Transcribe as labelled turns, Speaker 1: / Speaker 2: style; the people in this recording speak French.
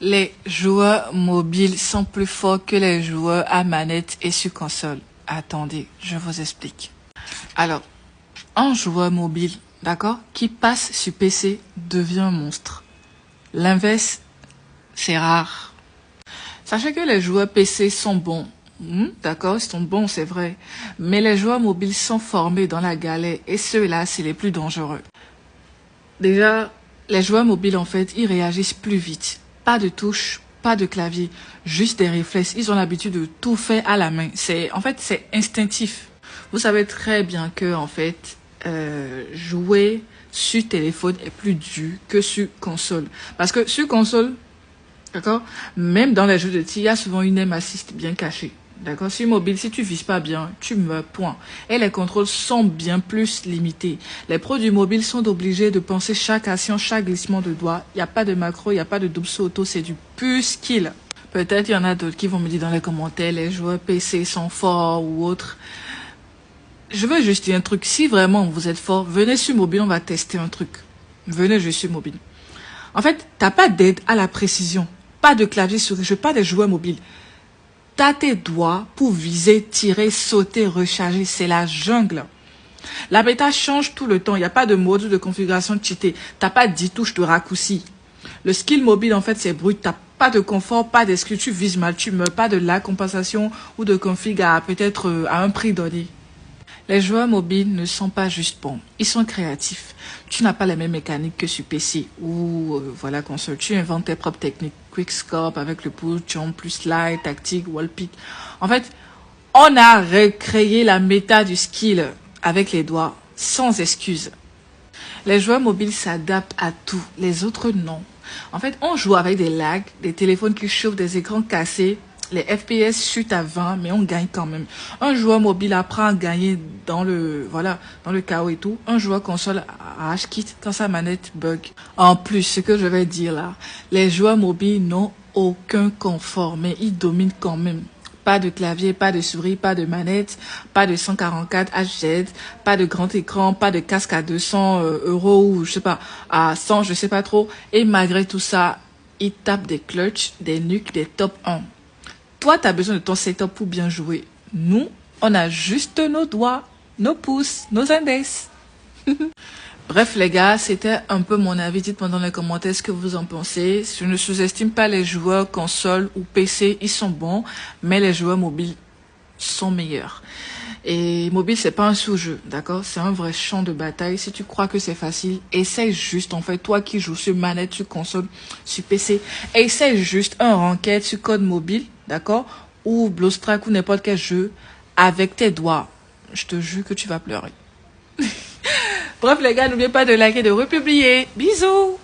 Speaker 1: Les joueurs mobiles sont plus forts que les joueurs à manette et sur console. Attendez, je vous explique. Alors, un joueur mobile, d'accord, qui passe sur PC devient un monstre. L'inverse, c'est rare. Sachez que les joueurs PC sont bons. D'accord, ils sont bons, c'est vrai. Mais les joueurs mobiles sont formés dans la galère et ceux-là, c'est les plus dangereux. Déjà, les joueurs mobiles, en fait, ils réagissent plus vite. Pas de touche, pas de clavier, juste des réflexes. Ils ont l'habitude de tout faire à la main. En fait, c'est instinctif. Vous savez très bien que, en fait, jouer sur téléphone est plus dur que sur console. Parce que sur console, d'accord, même dans les jeux de tir, il y a souvent une aim assist bien cachée. D'accord, sur mobile, si tu vises pas bien, tu meurs, point. Et les contrôles sont bien plus limités. Les pros du mobile sont obligés de penser chaque action, chaque glissement de doigt. Il n'y a pas de macro, il n'y a pas de double saut auto, c'est du pur skill. Peut-être il y en a d'autres qui vont me dire dans les commentaires, les joueurs PC sont forts ou autres. Je veux juste dire un truc, si vraiment vous êtes fort, venez sur mobile, on va tester un truc. Venez juste sur mobile. En fait, t'as pas d'aide à la précision, pas de clavier souris, je veux pas des joueurs mobiles. T'as tes doigts pour viser, tirer, sauter, recharger. C'est la jungle. La bêta change tout le temps. Il n'y a pas de mode de configuration cheatée. T'as pas 10 touches de raccourci. Le skill mobile, en fait, c'est brut. T'as pas de confort, pas d'excuse. Tu vises mal, tu meurs. Pas de la compensation ou de config à peut-être à un prix donné. Les joueurs mobiles ne sont pas juste bons. Ils sont créatifs. Tu n'as pas les mêmes mécaniques que sur PC ou voilà console. Tu inventes tes propres techniques. Quickscope avec le push, jump, plus slide, tactique, wall pick. En fait, on a recréé la méta du skill avec les doigts, sans excuse. Les joueurs mobiles s'adaptent à tout, les autres non. En fait, on joue avec des lags, des téléphones qui chauffent, des écrans cassés. Les FPS chutent à 20, mais on gagne quand même. Un joueur mobile apprend à gagner dans le chaos et tout. Un joueur console arrache quitte quand sa manette bug. En plus, ce que je vais dire là, les joueurs mobiles n'ont aucun confort, mais ils dominent quand même. Pas de clavier, pas de souris, pas de manette, pas de 144 Hz, pas de grand écran, pas de casque à 200 euros ou je sais pas, à 100, je sais pas trop. Et malgré tout ça, ils tapent des clutches, des nukes, des top 1. Toi, tu as besoin de ton setup pour bien jouer. Nous, on a juste nos doigts, nos pouces, nos index. Bref, les gars, c'était un peu mon avis. Dites-moi dans les commentaires ce que vous en pensez. Je ne sous-estime pas les joueurs console ou PC. Ils sont bons, mais les joueurs mobiles sont meilleurs. Et mobile, c'est pas un sous-jeu, d'accord? C'est un vrai champ de bataille. Si tu crois que c'est facile, essaye juste, en fait, toi qui joues sur manette, sur console, sur PC, essaye juste un ranked sur code mobile, d'accord? Ou BlueStrack ou n'importe quel jeu avec tes doigts. Je te jure que tu vas pleurer. Bref, les gars, n'oubliez pas de liker et de republier. Bisous!